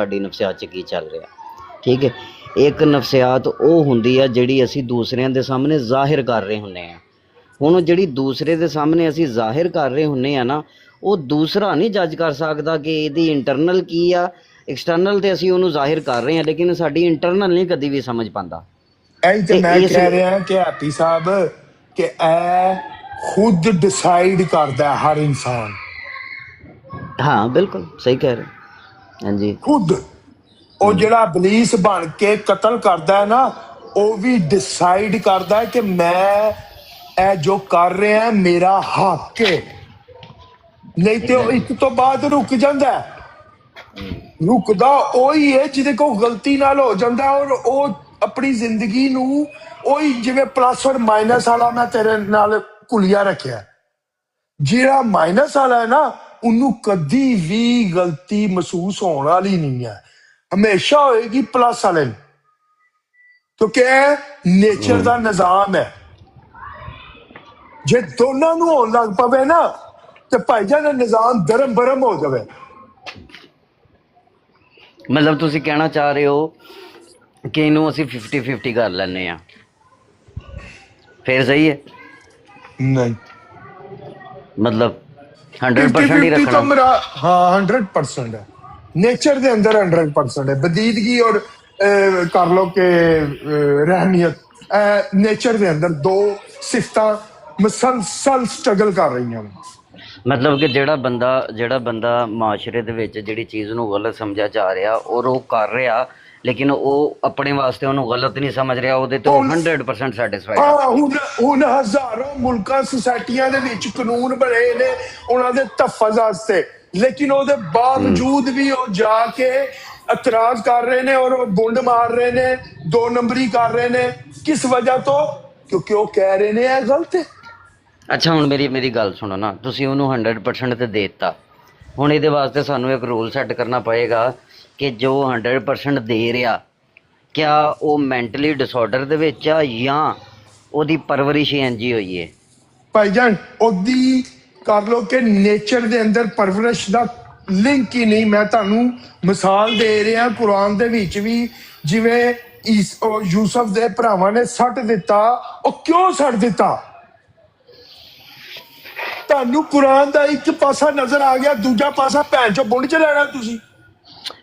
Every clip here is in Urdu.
ਸਾਡੀ ਨਫਸਿਆਤ 'ਚ ਕੀ ਚੱਲ ਰਿਹਾ। ਠੀਕ ਹੈ, ਇੱਕ ਨਫਸਿਆਤ ਉਹ ਹੁੰਦੀ ਆ ਜਿਹੜੀ ਅਸੀਂ ਦੂਸਰਿਆਂ ਦੇ ਸਾਹਮਣੇ ਜ਼ਾਹਿਰ ਕਰ ਰਹੇ ਹੁੰਦੇ ਹਾਂ। ਹੁਣ ਜਿਹੜੀ ਦੂਸਰੇ ਦੇ ਸਾਹਮਣੇ ਅਸੀਂ ਜ਼ਾਹਿਰ ਕਰ ਰਹੇ ਹੁੰਦੇ ਆ ਨਾ, ਉਹ ਦੂਸਰਾ ਨਹੀਂ ਜੱਜ ਕਰ ਸਕਦਾ ਕਿ ਇਹਦੀ ਇੰਟਰਨਲ ਕੀ ਆ। ਐਕਸਟਰਨਲ ਤੇ ਅਸੀਂ ਉਹਨੂੰ ਜ਼ਾਹਿਰ ਕਰ ਰਹੇ ਹਾਂ, ਲੇਕਿਨ ਸਾਡੀ ਇੰਟਰਨਲ ਨਹੀਂ ਕਦੀ ਵੀ ਸਮਝ ਪਾਉਂਦਾ। ਇਹੀ ਤੇ ਮੈਂ ਕਹਿ ਰਿਹਾ ਕਿ ਹੈਪੀ ਸਾਹਿਬ ਕਿ ਇਹ ਖੁਦ ਡਿਸਾਈਡ ਕਰਦਾ ਹਰ ਇਨਸਾਨ। ਹਾਂ ਬਿਲਕੁਲ ਸਹੀ ਕਹਿ ਰਹੇ। ਹਾਂਜੀ, ਖੁਦ ਉਹ ਜਿਹੜਾ ਇਬਲੀਸ ਬਣ ਕੇ ਕਤਲ ਕਰਦਾ ਹੈ ਨਾ, ਉਹ ਵੀ ਡਿਸਾਈਡ ਕਰਦਾ ਹੈ ਕਿ ਮੈਂ ਇਹ ਜੋ ਕਰ ਰਿਹਾ ਮੇਰਾ ਹੱਕ ਹੈ। ਨਹੀਂ ਤੇ ਉਹ ਇੱਕ ਤੋਂ ਬਾਅਦ ਰੁਕ ਜਾਂਦਾ ਹੈ। ਰੁਕਦਾ ਉਹੀ ਹੈ ਜਿਹਦੇ ਕੋਲ ਗਲਤੀ ਨਾਲ ਹੋ ਜਾਂਦਾ, ਔਰ ਉਹ ਆਪਣੀ ਜ਼ਿੰਦਗੀ ਨੂੰ ਉਹੀ ਜਿਵੇਂ ਪਲੱਸ ਔਰ ਮਾਈਨਸ ਵਾਲਾ ਮੈਂ ਤੇਰੇ ਨਾਲ ਘੁਲਿਆ ਰੱਖਿਆ। ਜਿਹੜਾ ਮਾਈਨਸ ਵਾਲਾ ਹੈ ਨਾ, ਉਹਨੂੰ ਕਦੀ ਵੀ ਗਲਤੀ ਮਹਿਸੂਸ ਹੋਣ ਵਾਲੀ ਨਹੀਂ ਹੈ, ਹਮੇਸ਼ਾ ਹੋਏਗੀ ਪਲੱਸ ਵਾਲੇ ਨੂੰ, ਕਿਉਂਕਿ ਇਹ ਨੇਚਰ ਦਾ ਨਿਜ਼ਾਮ ਹੈ। ਜੇ ਦੋਨਾਂ ਨੂੰ ਹੋਣ ਲੱਗ ਪਵੇ ਨਾ ਤੇ ਭਾਈਜਾਨ ਦਾ ਨਿਜ਼ਾਮ ਧਰਮ ਭਰਮ ਹੋ ਜਾਵੇ। ਮਤਲਬ ਤੁਸੀਂ ਕਹਿਣਾ ਚਾਹ ਰਹੇ ਹੋ ਕਿ ਇਹਨੂੰ ਅਸੀਂ 50-50 ਕਰ ਲੈਂਦੇ ਹਾਂ, ਫਿਰ ਸਹੀ ਹੈ? ਨਹੀਂ, ਮਤਲਬ 100% ਹੀ ਰੱਖਣਾ। ਮੇਰਾ ਹਾਂ 100% ਹੈ, ਨੇਚਰ ਦੇ ਅੰਦਰ 100% ਹੈ। ਬਦੀਦਗੀ ਔਰ ਕਰ ਲੋ ਕਿ ਰਹਿਨੀਅਤ, ਨੇਚਰ ਦੇ ਅੰਦਰ ਦੋ ਸਿਫਤਾਂ ਮਸਲਸਲ ਸਟਰਗਲ ਕਰ ਰਹੀਆਂ। ਮਤਲਬ ਕਿ ਜਿਹੜਾ ਬੰਦਾ ਮਾਸ਼ਰੇ ਦੇ ਵਿੱਚ ਜਿਹੜੀ ਚੀਜ਼ ਨੂੰ ਗਲਤ ਸਮਝਿਆ ਜਾ ਰਿਹਾ ਔਰ ਉਹ ਕਰ ਰਿਹਾ, ਲੇਕਿਨ ਉਹ ਆਪਣੇ ਵਾਸਤੇ ਉਹਨੂੰ ਗਲਤ ਨਹੀਂ ਸਮਝ ਰਿਹਾ, ਉਹਦੇ ਤੋਂ 100% ਸੈਟੀਸਫਾਈਡ। ਹੁਣ ਹਜ਼ਾਰਾਂ ਮੁਲਕਾਂ ਸੁਸਾਇਟੀਆਂ ਦੇ ਵਿੱਚ ਕਾਨੂੰਨ ਬਣੇ ਨੇ ਉਹਨਾਂ ਦੇ ਤਹਫਜ਼ ਵਾਸਤੇ, ਲੇਕਿਨ ਉਹਦੇ ਬਾਵਜੂਦ ਵੀ ਉਹ ਜਾ ਕੇ ਇਤਰਾਜ਼ ਕਰ ਰਹੇ ਨੇ ਔਰ ਗੁੰਡ ਮਾਰ ਰਹੇ ਨੇ, 2 ਨੰਬਰੀ ਕਰ ਰਹੇ ਨੇ। ਕਿਸ ਵਜ੍ਹਾ ਤੋਂ? ਕਿਉਂਕਿ ਉਹ ਕਹਿ ਰਹੇ ਨੇ ਇਹ ਗਲਤ ਹੈ। ਅੱਛਾ, ਹੁਣ ਮੇਰੀ ਗੱਲ ਸੁਣੋ ਨਾ, ਤੁਸੀਂ ਉਹਨੂੰ 100% ਤੇ ਦੇ ਦਿੱਤਾ। ਹੁਣ ਇਹਦੇ ਵਾਸਤੇ ਸਾਨੂੰ ਇੱਕ ਰੂਲ ਸੈੱਟ ਕਰਨਾ ਪਏਗਾ ਕਿ ਜੋ 100% ਦੇ ਰਿਹਾ, ਕਿਆ ਉਹ ਮੈਂਟਲੀ ਡਿਸਆਰਡਰ ਦੇ ਵਿੱਚ ਆ ਜਾਂ ਉਹਦੀ ਪਰਵਰਿਸ਼ ਇੰਝ ਹੀ ਹੋਈ ਹੈ? ਭਾਈਜਾਨ ਉਹਦੀ ਕਰ ਲੋ ਕਿ ਨੇਚਰ ਦੇ ਅੰਦਰ ਪਰਵਰਿਸ਼ ਦਾ ਲਿੰਕ ਹੀ ਨਹੀਂ। ਮੈਂ ਤੁਹਾਨੂੰ ਮਿਸਾਲ ਦੇ ਰਿਹਾ, ਕੁਰਾਨ ਦੇ ਵਿੱਚ ਵੀ ਜਿਵੇਂ ਯੂਸਫ ਦੇ ਭਰਾਵਾਂ ਨੇ ਸੱਟ ਦਿੱਤਾ, ਉਹ ਕਿਉਂ ਸੱਟ ਦਿੱਤਾ? ਤੁਹਾਨੂੰ ਕੁਰਾਨ ਦਾ ਇੱਕ ਪਾਸਾ ਨਜ਼ਰ ਆ ਗਿਆ, ਦੂਜਾ ਪਾਸਾ ਭੈਣ ਚੋਂ ਬੁੰਡ ਚ ਲੈਣਾ ਤੁਸੀਂ।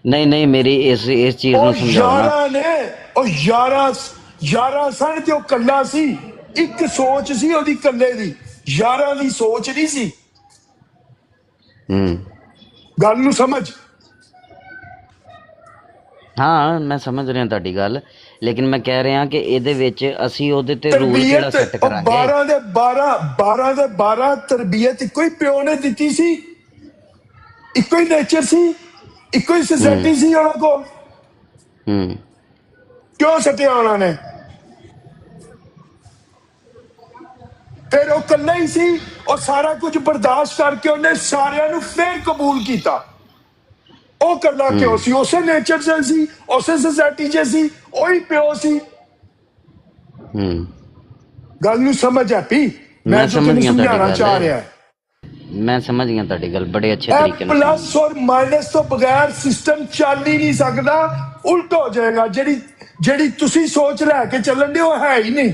ਨਹੀਂ ਮੇਰੀ ਇਸ ਚੀਜ਼ ਨੂੰ ਸਮਝਾਓ ਨਾ। ਉਹ ਯਾਰਾਂ ਸਨ ਤੇ ਉਹ ਕੱਲਾ ਸੀ, ਇੱਕ ਸੋਚ ਸੀ ਉਹਦੀ ਕੱਲੇ ਦੀ, ਯਾਰਾਂ ਦੀ ਸੋਚ ਨਹੀਂ ਸੀ। ਗੱਲ ਨੂੰ ਸਮਝ। ਹਾਂ ਮੈਂ ਸਮਝ ਰਿਹਾ ਤੁਹਾਡੀ ਗੱਲ, ਲੇਕਿਨ ਮੈਂ ਕਹਿ ਰਿਹਾ ਕਿ ਇਹਦੇ ਵਿੱਚ ਅਸੀਂ ਉਹਦੇ ਤੇ ਰੂਲ ਕਿਹੜਾ ਸੈੱਟ ਕਰਾਂਗੇ? 12 ਦੇ 12 ਤਰਬੀਅਤ ਇੱਕੋ ਹੀ ਪਿਓ ਨੇ ਦਿੱਤੀ ਸੀ, ਇੱਕੋ ਹੀ ਨੇਚਰ ਸੀ, ਇੱਕੋ ਹੀ ਸੋਸਾਇਟੀ ਸੀ ਉਹਨਾਂ ਕੋਲ। ਕਿਉਂ ਸੱਟਿਆ ਉਹਨਾਂ ਨੇ? ਫਿਰ ਉਹ ਇਕੱਲਾ ਹੀ ਸੀ, ਉਹ ਸਾਰਾ ਕੁਝ ਬਰਦਾਸ਼ਤ ਕਰਕੇ ਉਹਨੇ ਸਾਰਿਆਂ ਨੂੰ ਫੇਰ ਕਬੂਲ ਕੀਤਾ। ਉਹ ਇਕੱਲਾ ਕਿਉਂ ਸੀ? ਉਸੇ ਨੇਚਰ ਚ ਸੀ, ਉਸੇ ਸੋਸਾਇਟੀ ਚ ਸੀ, ਉਹੀ ਪਿਓ ਸੀ। ਗੱਲ ਨੂੰ ਸਮਝ ਆਪੀ, ਮੈਂ ਤੁਹਾਨੂੰ ਸਮਝਾਉਣਾ ਚਾਹ ਰਿਹਾ। ਮੈਂ ਸਮਝ ਗਿਆ ਤੁਹਾਡੀ ਗੱਲ ਬੜੇ ਅੱਛੇ ਤਰੀਕੇ ਨਾਲ। ਪਲੱਸ ਔਰ ਮਾਈਨਸ ਤੋਂ ਬਗੈਰ ਸਿਸਟਮ ਚੱਲ ਹੀ ਨਹੀਂ ਸਕਦਾ, ਉਲਟ ਹੋ ਜਾਏਗਾ। ਜਿਹੜੀ ਤੁਸੀਂ ਸੋਚ ਲੈ ਕੇ ਚੱਲਣ ਦੇ, ਉਹ ਹੈ ਹੀ ਨਹੀਂ।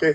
ਕੇ,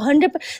100।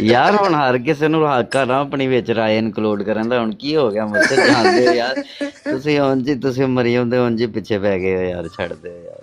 ਯਾਰ ਹੁਣ ਹਰ ਕਿਸੇ ਨੂੰ ਹੱਕ ਆ ਨਾ ਆਪਣੀ ਵਿੱਚ ਰਾਏ ਇਨਕਲੂਡ ਕਰਨ ਦਾ। ਹੁਣ ਕੀ ਹੋ ਗਿਆ ਮੁੱਤੇ ਜਾਂਦੇ ਹੋ ਯਾਰ ਤੁਸੀਂ, ਉਂਝ ਹੀ ਤੁਸੀਂ ਮਰੀ ਹੁੰਦੇ, ਉਂਝ ਹੀ ਪਿੱਛੇ ਪੈ ਗਏ ਹੋ ਯਾਰ, ਛੱਡ ਦਿਓ ਯਾਰ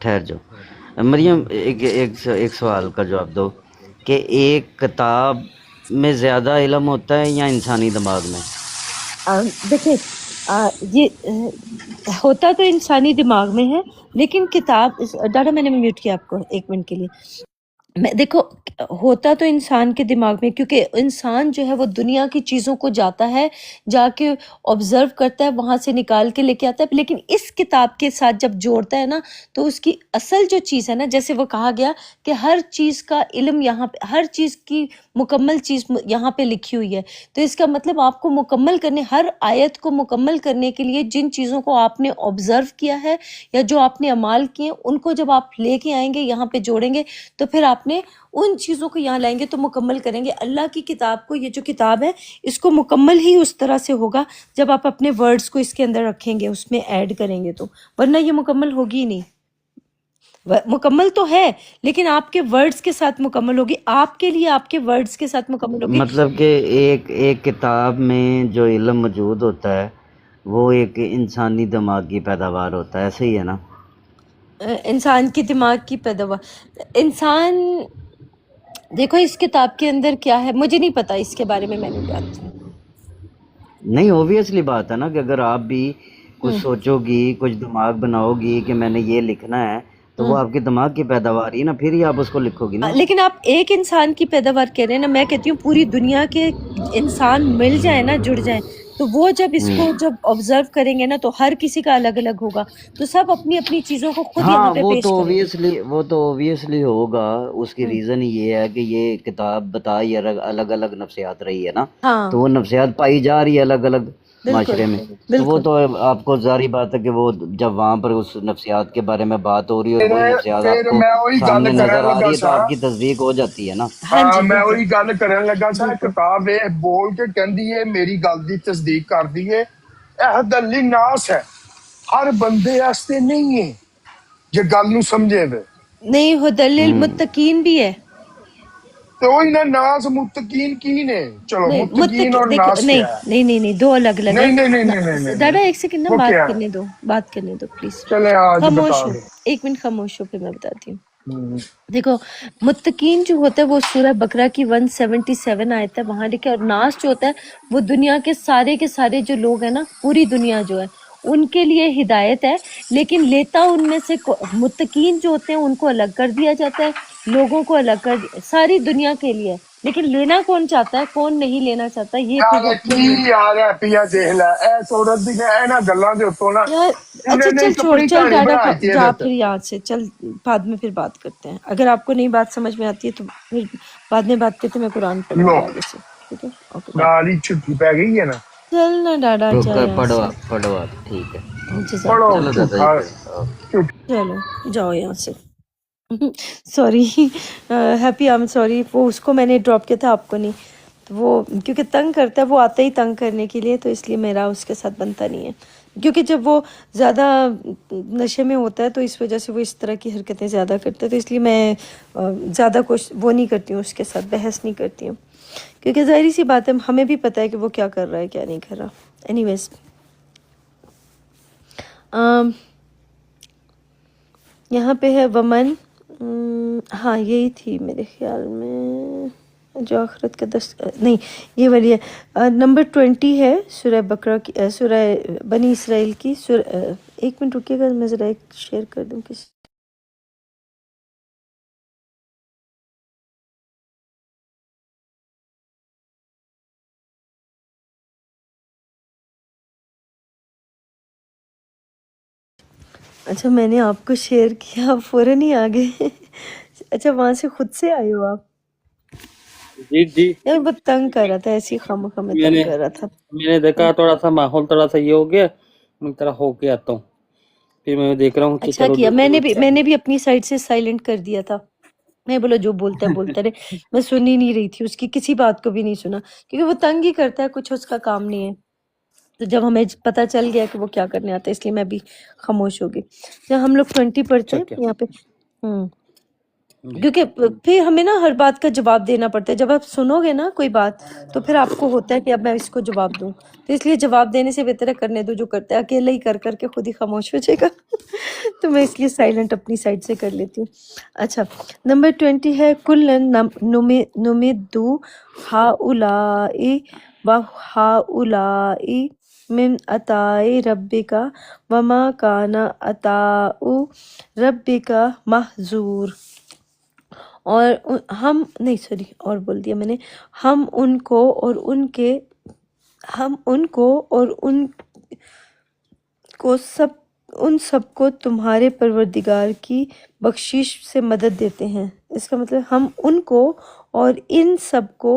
ٹھہر جاؤ مریم، ایک سوال کا جواب دو کہ ایک کتاب میں زیادہ علم ہوتا ہے یا انسانی دماغ میں؟ دیکھیں یہ ہوتا تو انسانی دماغ میں ہے، لیکن کتاب ڈاڈا میں نے میوٹ کیا آپ کو 1 منٹ کے لیے۔ دیکھو ہوتا تو انسان کے دماغ میں، کیونکہ انسان جو ہے وہ دنیا کی چیزوں کو جاتا ہے، جا کے آبزرو کرتا ہے، وہاں سے نکال کے لے کے آتا ہے، لیکن اس کتاب کے ساتھ جب جوڑتا ہے نا تو اس کی اصل جو چیز ہے نا، جیسے وہ کہا گیا کہ ہر چیز کا علم یہاں پہ، ہر چیز کی مکمل چیز یہاں پہ لکھی ہوئی ہے، تو اس کا مطلب آپ کو مکمل کرنے، ہر آیت کو مکمل کرنے کے لیے جن چیزوں کو آپ نے آبزرو کیا ہے یا جو آپ نے اعمال کیے ان کو جب آپ لے کے آئیں گے یہاں پہ جوڑیں گے تو پھر آپ نے ان چیزوں کو یہاں لائیں گے تو مکمل کریں گے۔ اللہ کی کتاب کو، یہ جو کتاب ہے اس کو مکمل ہی اس طرح سے ہوگا جب آپ اپنے ورڈز کو اس کے اندر رکھیں گے، اس میں ایڈ کریں گے، تو ورنہ یہ مکمل ہوگی ہی نہیں۔ مکمل تو ہے لیکن آپ کے ورڈز کے ساتھ مکمل ہوگی، آپ کے لیے آپ کے ورڈز کے ساتھ مکمل ہوگی۔ مطلب کہ ایک کتاب میں جو علم موجود ہوتا ہے وہ ایک انسانی دماغ کی پیداوار ہوتا ہے، ایسے ہی ہے نا؟ انسان کی دماغ کی پیداوار، انسان دیکھو اس کتاب کے اندر کیا ہے مجھے نہیں پتا، اس کے بارے میں نہیں جانتی۔ نہیں، اوبویسلی بات ہے نا کہ اگر آپ بھی کچھ سوچو گی، کچھ دماغ بناؤ گی کہ میں نے یہ لکھنا ہے تو وہ آپ کے دماغ کی پیداوار ہی نا، پھر ہی آپ اس کو لکھو گی نا۔ لیکن آپ ایک انسان کی پیداوار کہہ رہے ہیں نا، میں کہتی ہوں پوری دنیا کے انسان مل جائیں نا، جڑ جائیں، تو وہ جب اس کو جب آبزرو کریں گے نا تو ہر کسی کا الگ الگ ہوگا، تو سب اپنی اپنی چیزوں کو خود یہاں ہاں پہ پیش کریں گے۔ وہ تو اوبویسلی ہوگا، اس کی ریزن یہ ہے کہ یہ کتاب بتائی الگ الگ نفسیات رہی ہے نا، ہاں تو وہ نفسیات پائی جا رہی ہے الگ الگ بالکل معاشرے میں، تو وہ بالکل۔ تو آپ کو ظاہری بات ہے کہ وہ جب وہاں پر اس نفسیات کے بارے میں بات ہو رہی ہے اور وہی نفسیات آپ پھر کو میں وہی سامنے گل نظر کرن آ لگا رہی ہے تو سا، آپ کی تصدیق ہو جاتی ہے نا۔ ہاں جی میں بالکل وہی گل کرن لگا سا، بالکل۔ کتاب یہ بول کے کہندی ہے میری گل دی تصدیق کردی ہے، اے دلی ناس ہے، ہر بندے واسطے نہیں ہے جے گل نو سمجھے وے، نہیں ہدی للمتقین بھی ہے۔ تو وہی نا ناس متقین کی نے، چلو نہیں متقین اور دیکھو ناس نہیں کیا ہے؟ نہیں نہیں نہیں، دو الگ الگ ہے۔ نہیں نہیں نہیں نہیں نہیں نہیں نہیں، ڈاڈا ایک سیکنڈ نا وہ بات کیا ہے؟ کرنے دو، بات کرنے دو پلیز، چلے آج بتا خاموش ہو، دو۔ 1 منٹ خاموش ہو پھر میں بتاتی ہوں۔ دیکھو متقین جو ہوتا ہے وہ سورہ بقرہ کی 177 آیت ہے وہاں لکھا ہے، اور ناس جو ہوتا ہے وہ دنیا کے سارے جو لوگ ہیں نا، پوری دنیا جو ہے ان کے لیے ہدایت ہے، لیکن لیتا ان میں سے متقین جو ہوتے ہیں ان کو الگ کر دیا جاتا ہے، لوگوں کو الگ کر ساری دنیا کے لیے، لیکن لینا کون چاہتا ہے کون نہیں لینا چاہتا، یہ پھر یار اپنے لیے۔ کی یار ہے پیا دیکھ لے اے عورت دی اینا گلاں دے اتوں نا یار اچھا انہیں نے چل ایک چھوڑ، اپنی چل کہانی ڈاڈا بنائی تھی جا ایدت، پھر یہاں سے چل، بعد میں پھر بات کرتے ہیں، اگر آپ کو نہیں بات سمجھ میں آتی ہے تو پھر بعد میں بات کرتے ہیں، میں قرآن پڑھوں لو گی آگے سے، ٹھیک ہے؟ Okay bye. گال ہی چھٹی پہ گئی ہے نا، چل نا ڈاڈا جا یہاں پڑھو سے، آپ ٹھیک ہے، جزاک پڑھو چلو اللہ، دادا جی جھوٹا پڑھو۔ جھوٹ چلو جاؤ یہاں سے۔ Sorry happy I am sorry, وہ اس کو میں نے ڈراپ کیا تھا آپ کو نہیں، تو وہ کیونکہ تنگ کرتا ہے، وہ آتا ہی تنگ کرنے کے لیے، تو اس لیے میرا اس کے ساتھ بنتا نہیں ہے، کیونکہ جب وہ زیادہ نشے میں ہوتا ہے تو اس وجہ سے وہ اس طرح کی حرکتیں زیادہ کرتا ہے، تو اس لیے میں زیادہ کچھ وہ نہیں کرتی ہوں، اس کے ساتھ بحث نہیں کرتی ہوں، کیونکہ ظاہری سی بات ہے ہمیں بھی پتہ ہے کہ وہ کیا کر رہا ہے کیا نہیں کر رہا۔ اینی ویز یہاں پہ ہے ومن، ہاں یہی تھی میرے خیال میں، جو آخرت کا نہیں یہ والی ہے، نمبر 20 ہے سورہ بقرہ کی، سورہ بنی اسرائیل کی، 1 منٹ رکیے گا میں ذرا ایک شیئر کر دوں کسی۔ اچھا میں نے آپ کو شیئر کیا، آپ فوراً ہی آ گئے، اچھا وہاں سے خود سے آئے ہو آپ؟ جی یار بہت تنگ کر رہا تھا، ایسی خواہ میں تنگ کر رہا تھا۔ میں نے دیکھا تھوڑا سا ماحول تھوڑا سا یہ ہو گیا، میں طرح ہو کے آتا ہوں، پھر میں دیکھ رہا ہوں کہ اچھا چلو کیا، میں نے بھی اپنی سائڈ سے سائلنٹ کر دیا تھا، میں بولا جو بولتا ہے بولتا رہے، میں سن ہی نہیں رہی تھی اس کی کسی بات کو بھی نہیں سنا، کیونکہ وہ تنگ ہی کرتا ہے، کچھ اس کا کام نہیں ہے، تو جب ہمیں پتہ چل گیا کہ وہ کیا کرنے آتا ہے اس لیے میں بھی خاموش ہو گئی۔ جب ہم لوگ 20 پڑھتے اچھا ہیں کیا یہاں پہ، کیونکہ پھر ہمیں نا ہر بات کا جواب دینا پڑتا ہے. جب آپ سنو گے نا کوئی بات تو پھر آپ کو ہوتا ہے کہ اب میں اس کو جواب دوں. تو اس لیے جواب دینے سے بہتر ہے کرنے دو جو کرتا ہے. اکیلے ہی کر کے خود ہی خاموش ہو جائے گا. تو میں اس لیے سائلنٹ اپنی سائڈ سے کر لیتی ہوں. اچھا نمبر 20 ہے کلن نمدو ہاؤلائی و ہاؤلائی من عطاء ربک وما کان عطاء ربک محظور. اور ہم نہیں سوری اور بول دیا میں نے. ہم ان کو اور ان کو سب کو تمہارے پروردگار کی بخشش سے مدد دیتے ہیں. اس کا مطلب ہم ان کو اور ان سب کو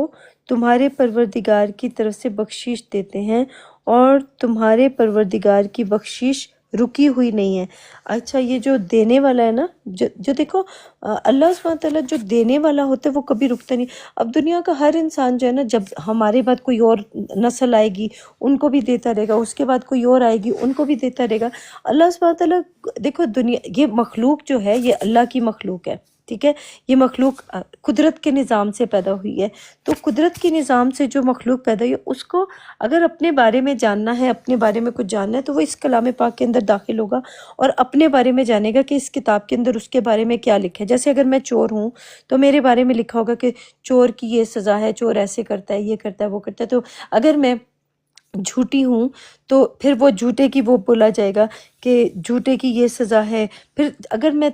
تمہارے پروردگار کی طرف سے بخشش دیتے ہیں اور تمہارے پروردگار کی بخشش رکی ہوئی نہیں ہے. اچھا یہ جو دینے والا ہے نا جو دیکھو اللہ سبحانہ تعالیٰ جو دینے والا ہوتا ہے وہ کبھی رکتا نہیں. اب دنیا کا ہر انسان جو ہے نا جب ہمارے بعد کوئی اور نسل آئے گی ان کو بھی دیتا رہے گا, اس کے بعد کوئی اور آئے گی ان کو بھی دیتا رہے گا. اللہ سبحانہ تعالیٰ دیکھو دنیا یہ مخلوق جو ہے یہ اللہ کی مخلوق ہے, ٹھیک ہے. یہ مخلوق قدرت کے نظام سے پیدا ہوئی ہے. تو قدرت کے نظام سے جو مخلوق پیدا ہوئی ہے اس کو اگر اپنے بارے میں جاننا ہے, اپنے بارے میں کچھ جاننا ہے تو وہ اس کلام پاک کے اندر داخل ہوگا اور اپنے بارے میں جانے گا کہ اس کتاب کے اندر اس کے بارے میں کیا لکھا ہے. جیسے اگر میں چور ہوں تو میرے بارے میں لکھا ہوگا کہ چور کی یہ سزا ہے, چور ایسے کرتا ہے, یہ کرتا ہے, وہ کرتا ہے. تو اگر میں جھوٹی ہوں تو پھر وہ جھوٹے کی وہ بولا جائے گا کہ جھوٹے کی یہ سزا ہے. پھر اگر میں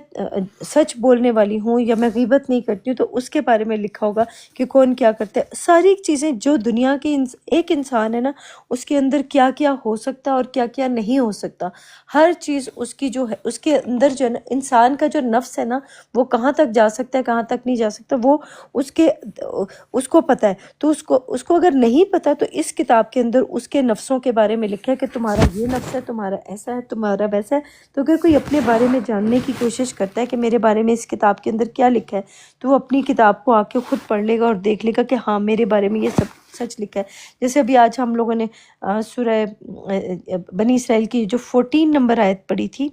سچ بولنے والی ہوں یا میں غیبت نہیں کرتی ہوں تو اس کے بارے میں لکھا ہوگا کہ کون کیا کرتا ہے. ساری چیزیں جو دنیا کی ایک انسان ہے نا اس کے اندر کیا کیا ہو سکتا اور کیا کیا نہیں ہو سکتا, ہر چیز اس کی جو ہے اس کے اندر جو ہے نا انسان کا جو نفس ہے نا وہ کہاں تک جا سکتا ہے کہاں تک نہیں جا سکتا وہ اس کو پتہ ہے. تو اس کو اگر نہیں پتہ تو اس کتاب کے اندر اس کے نفسوں کے بارے میں لکھا ہے کہ تمہارا یہ نفس ہے, تمہارا ایسا ہے, تمہارا ویسا ہے. تو اگر کوئی اپنے بارے میں جاننے کی کوشش کرتا ہے کہ میرے بارے میں اس کتاب کے اندر کیا لکھا ہے تو وہ اپنی کتاب کو آ کے خود پڑھ لے گا اور دیکھ لے گا کہ ہاں میرے بارے میں یہ سب سچ لکھا ہے. جیسے ابھی آج ہم لوگوں نے سورہ بنی اسرائیل کی جو 14 نمبر آیت پڑھی تھی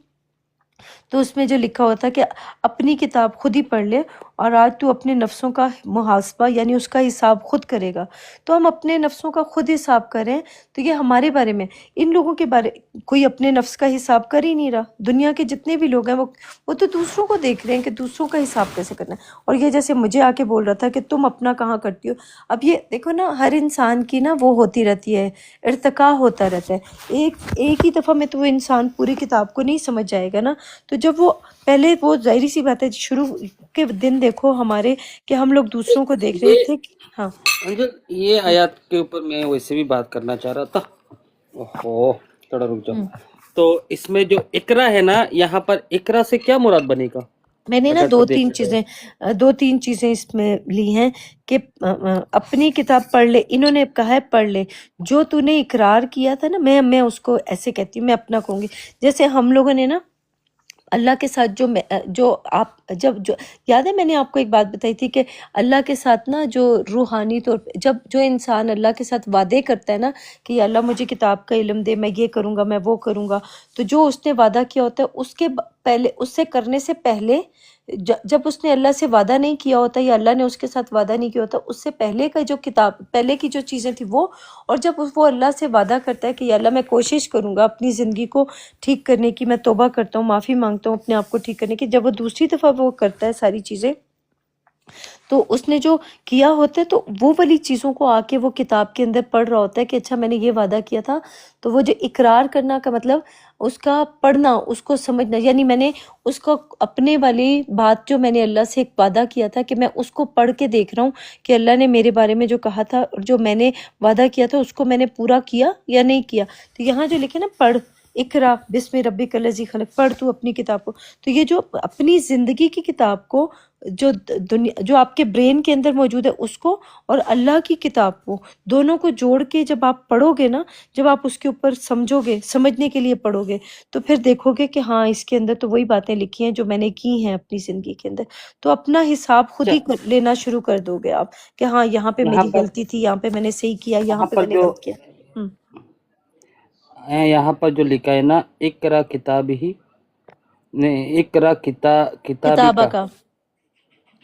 تو اس میں جو لکھا ہوا تھا کہ اپنی کتاب خود ہی پڑھ لے اور آج تو اپنے نفسوں کا محاسبہ یعنی اس کا حساب خود کرے گا. تو ہم اپنے نفسوں کا خود حساب کریں تو یہ ہمارے بارے میں. ان لوگوں کے بارے کوئی اپنے نفس کا حساب کر ہی نہیں رہا. دنیا کے جتنے بھی لوگ ہیں وہ تو دوسروں کو دیکھ رہے ہیں کہ دوسروں کا حساب کیسے کرنا ہے. اور یہ جیسے مجھے آ کے بول رہا تھا کہ تم اپنا کہاں کرتی ہو. اب یہ دیکھو نا ہر انسان کی نا وہ ہوتی رہتی ہے, ارتقاء ہوتا رہتا ہے. ایک ہی دفعہ میں تو وہ انسان پوری کتاب کو نہیں سمجھ جائے گا نا. تو جب وہ پہلے وہ ظاہری سی بات ہے شروع کے دن دیکھو ہمارے کہ ہم لوگ دوسروں کو دیکھ رہے تھے. ہاں انجل یہ آیات کے اوپر میں ویسے بھی بات کرنا چاہ رہا تھا. اوہو تھوڑا رک جاؤ. تو اس میں جو اقرا ہے نا یہاں پر اقرا سے کیا مراد بنے گا؟ میں نے نا اگر تو دیکھ دو تین چیزیں اس میں لی ہیں کہ اپنی کتاب پڑھ لے. انہوں نے کہا ہے پڑھ لے جو تو نے اقرار کیا تھا نا. میں اس کو ایسے کہتی ہوں, میں اپنا کہوں گی جیسے ہم لوگوں نے نا اللہ کے ساتھ جو آپ جو یاد ہے میں نے آپ کو ایک بات بتائی تھی کہ اللہ کے ساتھ نا جو روحانی طور پہ جب جو انسان اللہ کے ساتھ وعدے کرتا ہے نا کہ یا اللہ مجھے کتاب کا علم دے, میں یہ کروں گا, میں وہ کروں گا, تو جو اس نے وعدہ کیا ہوتا ہے اس کے پہلے اس سے کرنے سے پہلے جب اس نے اللہ سے وعدہ نہیں کیا ہوتا یا اللہ نے اس کے ساتھ وعدہ نہیں کیا ہوتا اس سے پہلے کا جو کتاب پہلے کی جو چیزیں تھیں وہ, اور جب وہ اللہ سے وعدہ کرتا ہے کہ یا اللہ میں کوشش کروں گا اپنی زندگی کو ٹھیک کرنے کی, میں توبہ کرتا ہوں, معافی مانگتا ہوں اپنے آپ کو ٹھیک کرنے کی, جب وہ دوسری دفعہ وہ کرتا ہے ساری چیزیں تو اس نے جو کیا ہوتا ہے تو وہ والی چیزوں کو آ کے وہ کتاب کے اندر پڑھ رہا ہوتا ہے کہ اچھا میں نے یہ وعدہ کیا تھا. تو وہ جو اقرار کرنا کا مطلب اس کا پڑھنا, اس کو سمجھنا, یعنی میں نے اس کو اپنے والی بات جو میں نے اللہ سے ایک وعدہ کیا تھا کہ میں اس کو پڑھ کے دیکھ رہا ہوں کہ اللہ نے میرے بارے میں جو کہا تھا اور جو میں نے وعدہ کیا تھا اس کو میں نے پورا کیا یا نہیں کیا. تو یہاں جو لکھے نا پڑھ اقرا بسم ربک الذی خلق, پڑھ تو اپنی کتاب کو. تو یہ جو اپنی زندگی کی کتاب کو جو آپ کے برین کے اندر موجود ہے اس کو اور اللہ کی کتاب کو دونوں کو جوڑ کے جب آپ پڑھو گے نا, جب آپ اس کے اوپر سمجھو گے, سمجھنے کے لیے پڑھو گے تو پھر دیکھو گے کہ ہاں اس کے اندر تو وہی باتیں لکھی ہیں جو میں نے کی ہیں اپنی زندگی کے اندر. تو اپنا حساب خود ہی لینا شروع کر دو گے آپ کہ ہاں یہاں پہ میری غلطی تھی, یہاں پہ میں نے صحیح کیا, یہاں پہ میں نے غلط کیا. یہاں پر جو لکھا ہے نا اقرا کتاب ہی نہیں اقرا کتابی کتابہ کا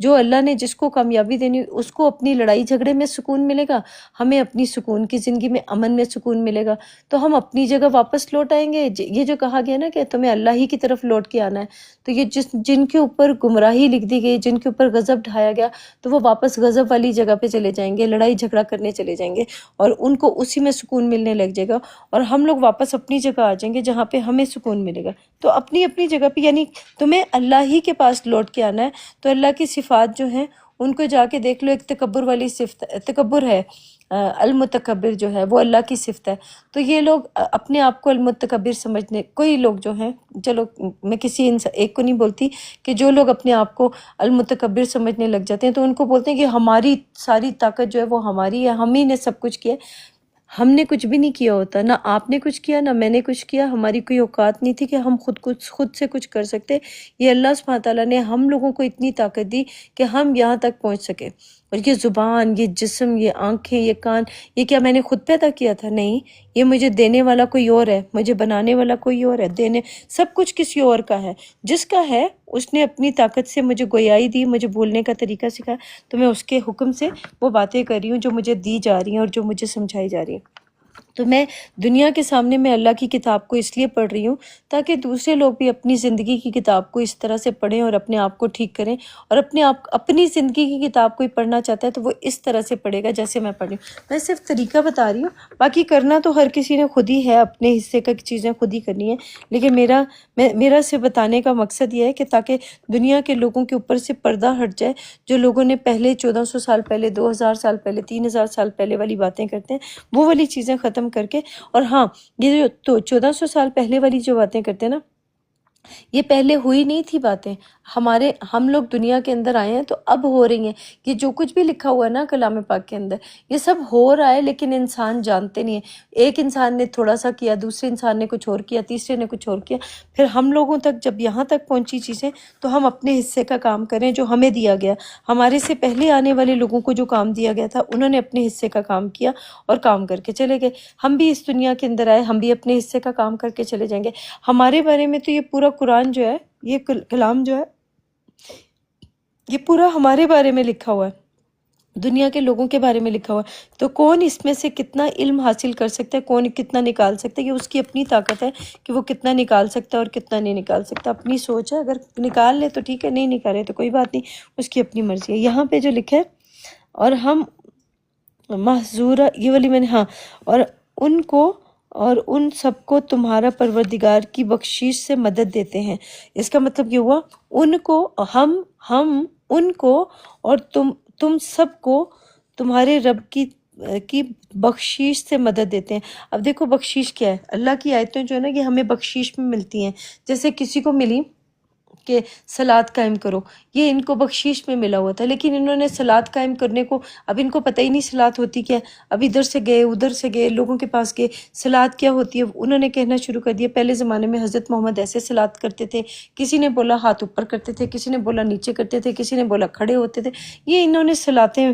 جو اللہ نے جس کو کامیابی دینی اس کو اپنی لڑائی جھگڑے میں سکون ملے گا، ہمیں اپنی سکون کی زندگی میں امن میں سکون ملے گا، تو ہم اپنی جگہ واپس لوٹ آئیں گے۔ یہ جو کہا گیا نا کہ تمہیں اللہ ہی کی طرف لوٹ کے آنا ہے، تو یہ جن کے اوپر گمراہی لکھ دی گئی، جن کے اوپر غضب ڈھایا گیا، تو وہ واپس غضب والی جگہ پہ چلے جائیں گے، لڑائی جھگڑا کرنے چلے جائیں گے، اور ان کو اسی میں سکون ملنے لگ جائے گا، اور ہم لوگ واپس اپنی جگہ آ جائیں گے جہاں پہ ہمیں سکون ملے گا۔ تو اپنی اپنی جگہ پہ، یعنی تمہیں اللہ ہی کے پاس لوٹ کے آنا ہے، تو اللہ کی صفات جو ہیں ان کو جا کے دیکھ لو۔ ایک تکبر والی صفت تکبر ہے، المتکبر جو ہے وہ اللہ کی صفت ہے۔ تو یہ لوگ اپنے آپ کو المتکبر سمجھنے، کوئی لوگ جو ہیں، چلو میں کسی ایک کو نہیں بولتی، کہ جو لوگ اپنے آپ کو المتکبر سمجھنے لگ جاتے ہیں تو ان کو بولتے ہیں کہ ہماری ساری طاقت جو ہے وہ ہماری ہے، ہم ہی نے سب کچھ کیا۔ ہم نے کچھ بھی نہیں کیا ہوتا، نہ آپ نے کچھ کیا، نہ میں نے کچھ کیا، ہماری کوئی اوقات نہیں تھی کہ ہم خود سے کچھ کر سکتے۔ یہ اللہ سبحانہ تعالیٰ نے ہم لوگوں کو اتنی طاقت دی کہ ہم یہاں تک پہنچ سکے۔ اور یہ زبان، یہ جسم، یہ آنکھیں، یہ کان، یہ کیا میں نے خود پیدا کیا تھا؟ نہیں، یہ مجھے دینے والا کوئی اور ہے، مجھے بنانے والا کوئی اور ہے، سب کچھ کسی اور کا ہے۔ جس کا ہے اس نے اپنی طاقت سے مجھے گویائی دی، مجھے بولنے کا طریقہ سکھایا، تو میں اس کے حکم سے وہ باتیں کر رہی ہوں جو مجھے دی جا رہی ہیں اور جو مجھے سمجھائی جا رہی ہیں۔ تو میں دنیا کے سامنے میں اللہ کی کتاب کو اس لیے پڑھ رہی ہوں تاکہ دوسرے لوگ بھی اپنی زندگی کی کتاب کو اس طرح سے پڑھیں اور اپنے آپ کو ٹھیک کریں، اور اپنی زندگی کی کتاب کوئی پڑھنا چاہتا ہے تو وہ اس طرح سے پڑھے گا جیسے میں پڑھ رہی ہوں۔ میں صرف طریقہ بتا رہی ہوں، باقی کرنا تو ہر کسی نے خود ہی ہے، اپنے حصے کا چیزیں خود ہی کرنی ہے، لیکن میرا سے بتانے کا مقصد یہ ہے کہ تاکہ دنیا کے لوگوں کے اوپر سے پردہ ہٹ جائے، جو لوگوں نے پہلے 1400 سال پہلے، 2000 سال پہلے، 3000 سال پہلے والی باتیں کرتے ہیں، وہ والی چیزیں ختم کر کے۔ اور ہاں، یہ جو تو 1400 سال پہلے والی جو باتیں کرتے ہیں نا، یہ پہلے ہوئی نہیں تھی باتیں، ہم لوگ دنیا کے اندر آئے ہیں تو اب ہو رہی ہیں۔ یہ جو کچھ بھی لکھا ہوا ہے نا کلام پاک کے اندر، یہ سب ہو رہا ہے، لیکن انسان جانتے نہیں ہیں۔ ایک انسان نے تھوڑا سا کیا، دوسرے انسان نے کچھ اور کیا، تیسرے نے کچھ اور کیا، پھر ہم لوگوں تک جب یہاں تک پہنچی چیزیں تو ہم اپنے حصے کا کام کریں جو ہمیں دیا گیا۔ ہمارے سے پہلے آنے والے لوگوں کو جو کام دیا گیا تھا انہوں نے اپنے حصے کا کام کیا اور کام کر کے چلے گئے۔ ہم بھی اس دنیا کے اندر آئے، ہم بھی اپنے حصے کا کام کر کے چلے جائیں گے۔ ہمارے بارے میں تو یہ پورا قرآن جو ہے، یہ کلام جو ہے، یہ پورا ہمارے بارے میں لکھا ہوا ہے، دنیا کے لوگوں کے بارے میں لکھا ہوا ہے۔ تو کون اس میں سے کتنا علم حاصل کر سکتا ہے، کون کتنا نکال سکتا ہے، یہ اس کی اپنی طاقت ہے کہ وہ کتنا نکال سکتا ہے اور کتنا نہیں نکال سکتا۔ اپنی سوچ ہے، اگر نکال لے تو ٹھیک ہے، نہیں نکالے تو کوئی بات نہیں، اس کی اپنی مرضی ہے۔ یہاں پہ جو لکھا ہے، اور ہم محظورہ، یہ والی میں نے، ہاں، اور ان سب کو تمہارا پروردگار کی بخشش سے مدد دیتے ہیں۔ اس کا مطلب یہ ہوا، ان کو ہم ان کو اور تم سب کو تمہارے رب کی بخشش سے مدد دیتے ہیں۔ اب دیکھو بخشش کیا ہے، اللہ کی آیتیں جو ہے نا، یہ ہمیں بخشش میں ملتی ہیں۔ جیسے کسی کو ملی کہ صلاۃ قائم کرو، یہ ان کو بخشش میں ملا ہوا تھا، لیکن انہوں نے صلاۃ قائم کرنے کو، اب ان کو پتہ ہی نہیں صلاۃ ہوتی کیا ہے، اب ادھر سے گئے ادھر سے گئے، لوگوں کے پاس گئے، صلاۃ کیا ہوتی ہے انہوں نے کہنا شروع کر دیا۔ پہلے زمانے میں حضرت محمد ایسے صلاۃ کرتے تھے، کسی نے بولا ہاتھ اوپر کرتے تھے، کسی نے بولا نیچے کرتے تھے، کسی نے بولا کھڑے ہوتے تھے۔ یہ انہوں نے صلاتیں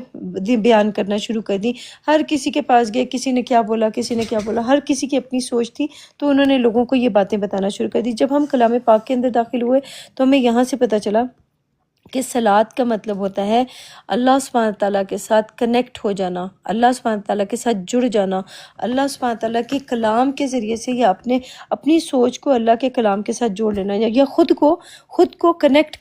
بیان کرنا شروع کر دی، ہر کسی کے پاس گئے، کسی نے کیا بولا، کسی نے کیا بولا، ہر کسی کی اپنی سوچ تھی، تو انہوں نے لوگوں کو یہ باتیں بتانا شروع کر دی۔ جب ہم کلام پاک کے اندر داخل ہوئے تو ہمیں یہاں سے پتہ چلا کہ صلاۃ کا مطلب ہوتا ہے اللہ سبحانہ تعالیٰ کے ساتھ کنیکٹ ہو جانا، اللہ سبحانہ تعالیٰ کے ساتھ جڑ جانا، اللہ سبحانہ تعالیٰ کے کلام کے ذریعے سے، یا اپنی سوچ کو اللہ کے کلام کے ساتھ جوڑ لینا، یا خود کو کنیکٹ